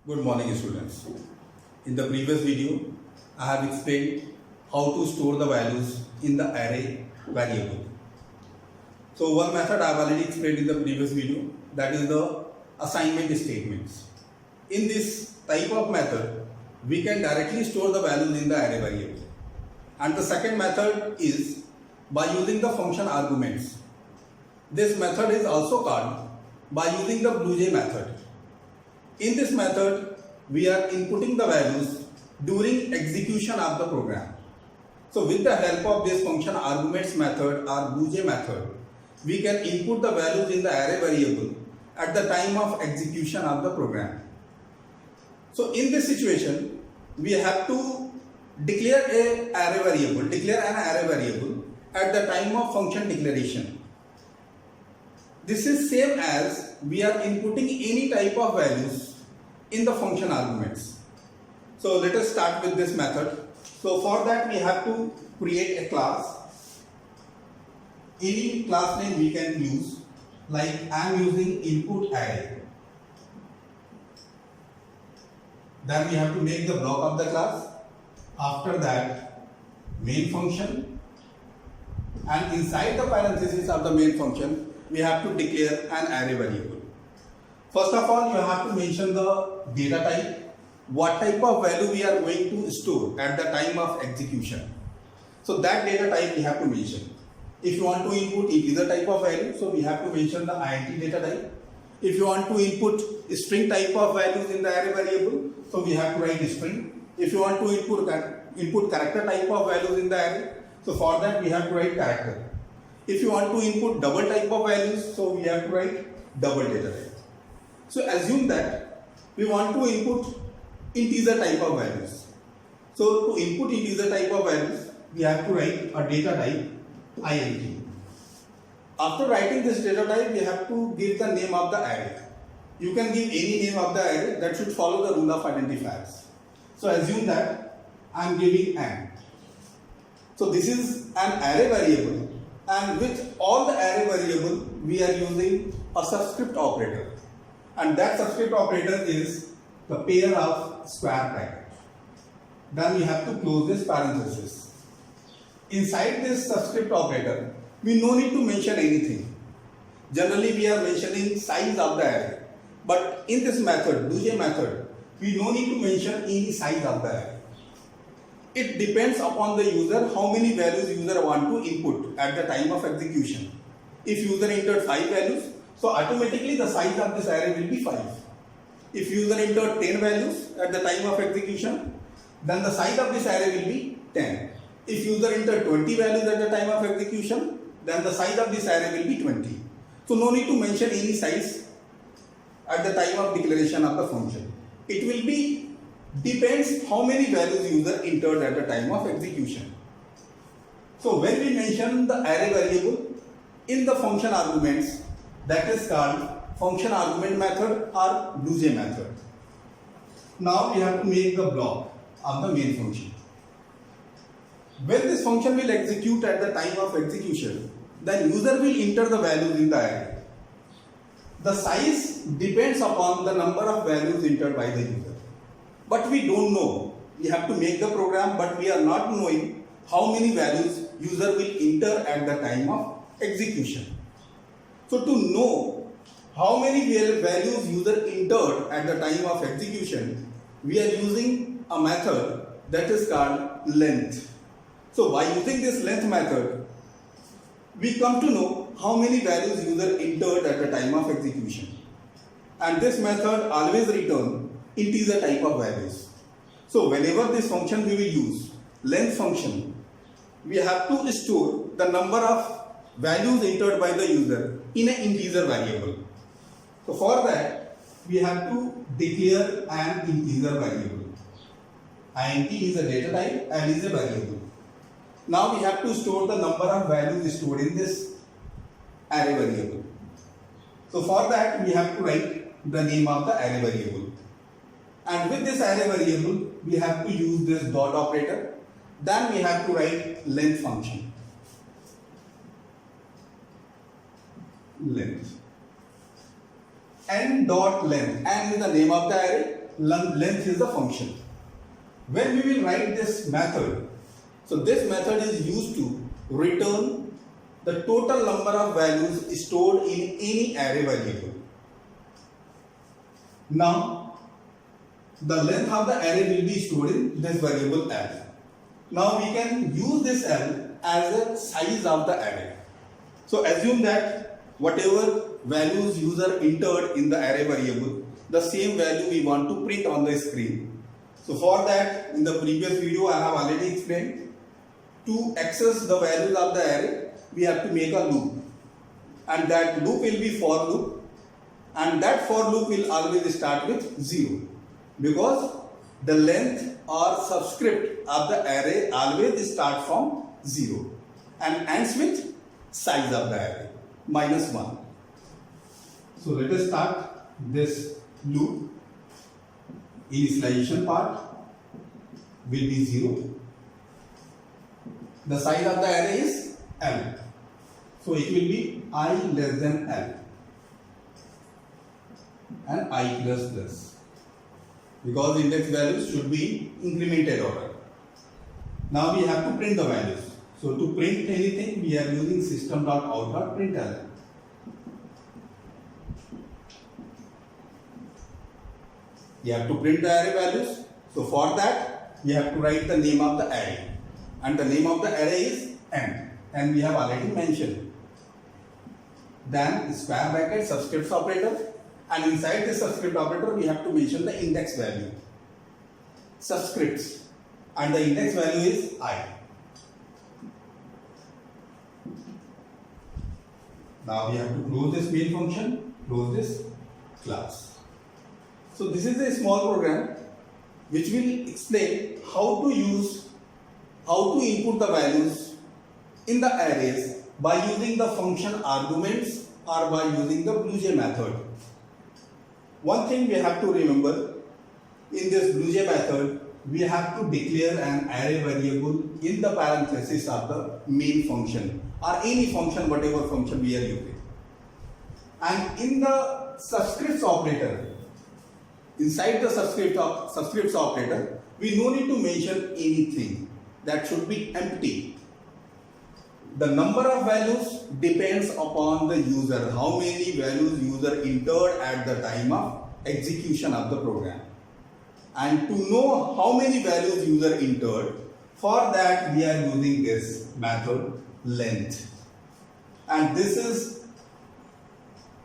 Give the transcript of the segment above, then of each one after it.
Good morning, students. In the previous video, I have explained how to store the values in the array variable. So one method I have already explained in the previous video, that is the assignment statements. In this type of method, we can directly store the values in the array variable. And the second method is by using the function arguments. This method is also called by using the BlueJ method. In this method, we are inputting the values during execution of the program. So with the help of this function arguments method or BlueJ method, we can input the values in the array variable at the time of execution of the program. So in this situation, we have to declare an array variable at the time of function declaration. This is same as we are inputting any type of values in the function arguments. So let us start with this method. So for that we have to create a class. Any class name we can use, like I am using input array. Then we have to make the block of the class. After that, main function, and inside the parenthesis of the main function we have to declare an array variable. First of all, you have to mention the data type, what type of value we are going to store at the time of execution. So that data type we have to mention. If you want to input integer type of value, so we have to mention the int data type. If you want to input string type of values in the array variable, so we have to write string. If you want to input character type of values in the array, so for that we have to write character. If you want to input double type of values, so we have to write double data type. So assume that we want to input integer type of values. So to input integer type of values, we have to write a data type int. After writing this data type, we have to give the name of the array. You can give any name of the array that should follow the rule of identifiers. So assume that I am giving n. So this is an array variable, and with all the array variable we are using a subscript operator, and that subscript operator is the pair of square bracket. Then we have to close this parenthesis. Inside this subscript operator, we no need to mention anything. Generally we are mentioning size of the array, but in this method, BlueJ method, we no need to mention any size of the array. It depends upon the user how many values user want to input at the time of execution. If user entered 5 values, so automatically the size of this array will be 5. If user entered 10 values at the time of execution, then the size of this array will be 10. If user entered 20 values at the time of execution, then the size of this array will be 20. So no need to mention any size at the time of declaration of the function. It will be depends how many values user entered at the time of execution. So when we mention the array variable in the function arguments, that is called function argument method or BlueJ method. Now we have to make the block of the main function. When this function will execute at the time of execution, then user will enter the values in the array. The size depends upon the number of values entered by the user. But we don't know. We have to make the program, but we are not knowing how many values user will enter at the time of execution. So to know how many values user entered at the time of execution, we are using a method that is called length. So by using this length method, we come to know how many values user entered at the time of execution. And this method always returns integer type of values. So whenever this function we will use, length function, we have to store the number of values entered by the user in an integer variable. So for that, we have to declare an integer variable. Int is a data type and is a variable. Now we have to store the number of values stored in this array variable. So for that, we have to write the name of the array variable. And with this array variable, we have to use this dot operator. Then we have to write length function. Length. n dot length. N is the name of the array, length is the function. When we will write this method, so this method is used to return the total number of values stored in any array variable. Now, the length of the array will be stored in this variable L. Now we can use this L as a size of the array. So assume that whatever values user entered in the array variable, the same value we want to print on the screen. So for that, in the previous video I have already explained, to access the values of the array, we have to make a loop. And that loop will be for loop. And that for loop will always start with 0. Because the length or subscript of the array always start from 0 and ends with size of the array -1. So let us start this loop. Initialization part will be 0. The size of the array is L. So it will be I less than L and I plus plus. Because index values should be incremented order. Now we have to print the values. So to print anything, we are using system.out.println. You have to print the array values. So for that, we have to write the name of the array. And the name of the array is n. And we have already mentioned. Then square bracket subscripts operator. And inside the subscript operator, we have to mention the index value. Subscripts. And the index value is I. Now we have to close this main function, close this class. So this is a small program which will explain how to input the values in the arrays by using the function arguments or by using the BlueJ method. One thing we have to remember, in this BlueJ method, we have to declare an array variable in the parenthesis of the main function or any function, whatever function we are using. And in the subscripts operator, inside the subscripts operator, we no need to mention anything. That should be empty. The number of values depends upon the user, how many values user entered at the time of execution of the program. And to know how many values user entered, for that we are using this method length. And this is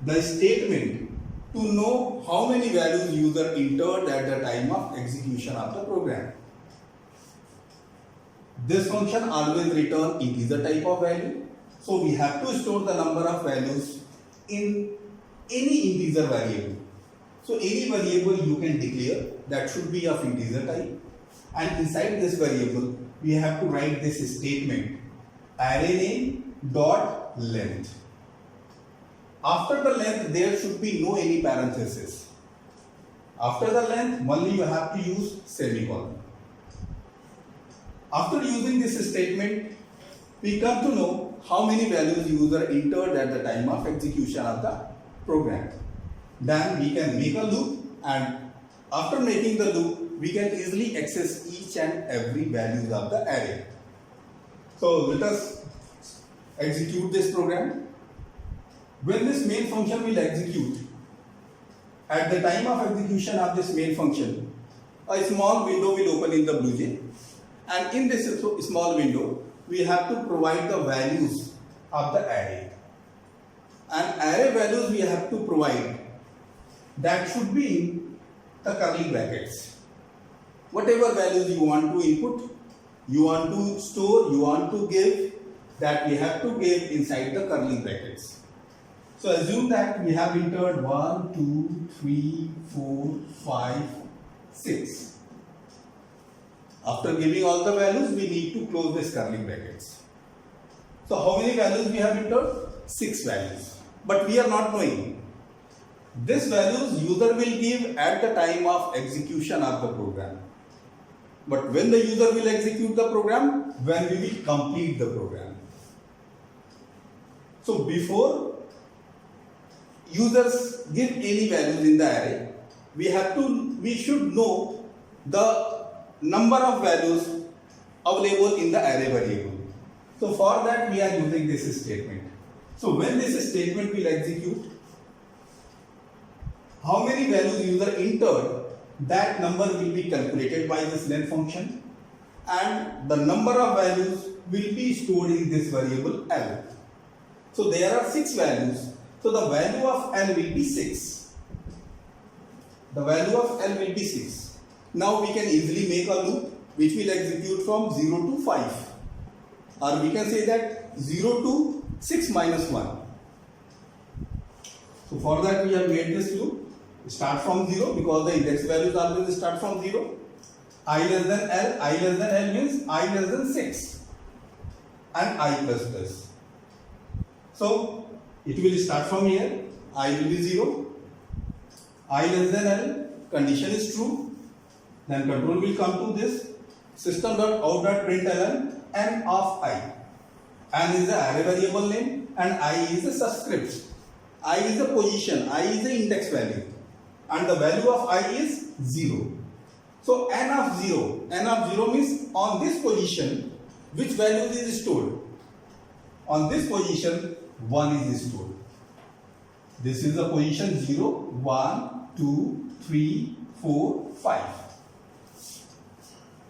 the statement to know how many values user entered at the time of execution of the program. This function always returns integer type of value. So we have to store the number of values in any integer variable. So any variable you can declare that should be of integer type. And inside this variable, we have to write this statement, array name dot length. After the length, there should be no any parenthesis. After the length, only you have to use semicolon. After using this statement, we come to know how many values user entered at the time of execution of the program. Then we can make a loop, and after making the loop, we can easily access each and every values of the array. So let us execute this program. When this main function will execute, at the time of execution of this main function, a small window will open in the BlueJ. And in this small window, we have to provide the values of the array. And array values we have to provide that should be in the curly brackets. Whatever values you want to input, you want to store, you want to give, that we have to give inside the curly brackets. So assume that we have entered 1, 2, 3, 4, 5, 6. After giving all the values, we need to close this curly brackets. So how many values we have entered? 6 values. But we are not knowing. This values user will give at the time of execution of the program. But when the user will execute the program, when we will complete the program. So before users give any values in the array, we should know the number of values available in the array variable. So for that we are using this statement. So when this statement will execute, how many values user entered, that number will be calculated by this len function, and the number of values will be stored in this variable L. So there are 6 values. So the value of L will be 6. The value of L will be 6. Now we can easily make a loop which will execute from 0 to 5. Or we can say that 0 to 6 minus 1. So for that we have made this loop. Start from 0 because the index values always start from 0. I less than L means I less than 6 and I plus plus. So it will start from here, I will be 0, I less than L, condition is true, then control will come to this system.out.println n of I. N is the array variable name and I is the subscript. I is the position, I is the index value, and the value of I is 0. So n of 0 means on this position which value is stored? On this position 1 is stored. This is the position 0, 1, 2, 3, 4, 5.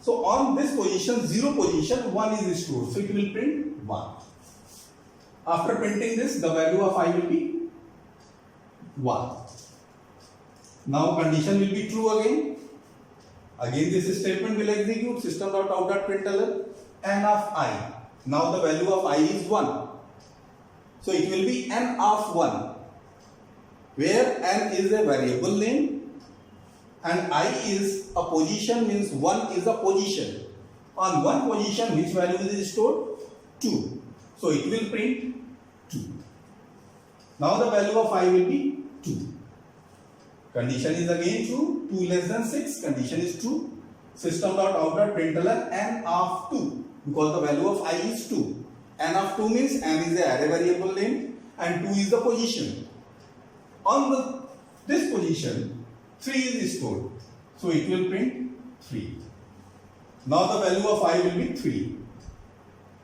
So on this position 0 position 1 is stored. So it will print 1. After printing this, the value of I will be 1. Now condition will be true again. Again this statement will execute system.out.println n of I. Now the value of I is 1. So it will be n of 1, where n is a variable name and I is a position, means 1 is a position. On one position which value is stored? 2. So it will print 2. Now the value of I will be 2. Condition is again true, 2 less than 6, condition is true. System.out.println n of 2, because the value of I is 2. N of 2 means n is the array variable name and 2 is the position. On this position 3 is stored, so it will print 3. Now the value of I will be 3.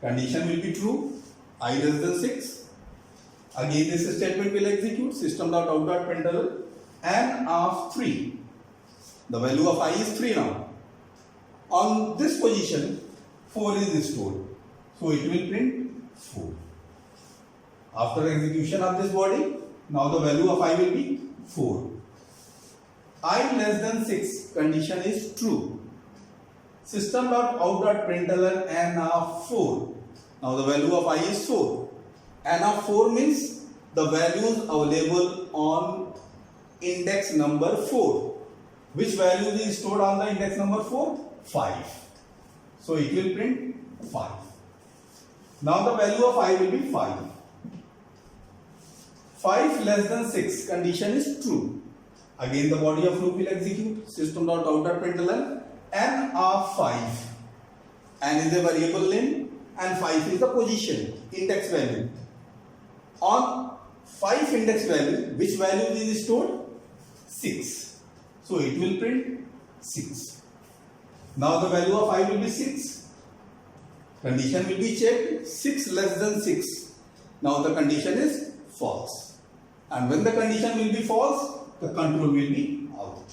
Condition will be true, I less than 6. Again this statement will execute system.out.println n of 3. The value of I is 3 now. On this position 4 is stored, so it will print 4. After execution of this body, now the value of I will be 4. I less than 6, condition is true. System.out.println n of 4. Now the value of I is 4. N of 4 means the values available on index number 4. Which value is stored on the index number 4? 5. So it will print 5. Now the value of I will be 5. 5 less than 6, condition is true. Again the body of loop will execute system.out.println n of 5. N is a variable name and 5 is the position, index value. On 5 index value, which value is stored? 6. So it will print 6. Now the value of I will be 6. Condition will be checked, 6 less than 6. Now the condition is false. And when the condition will be false, the control will be out.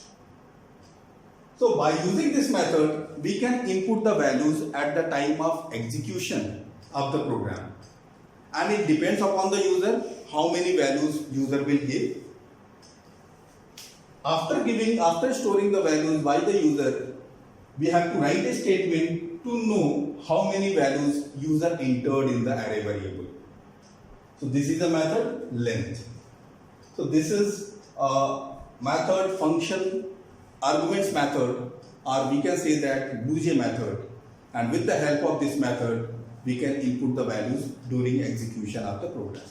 So by using this method, we can input the values at the time of execution of the program. And it depends upon the user how many values user will give. After storing the values by the user, we have to write a statement to know how many values user entered in the array variable. So this is the method length. So this is a method function arguments method, or we can say that Boolean method, and with the help of this method we can input the values during execution of the program.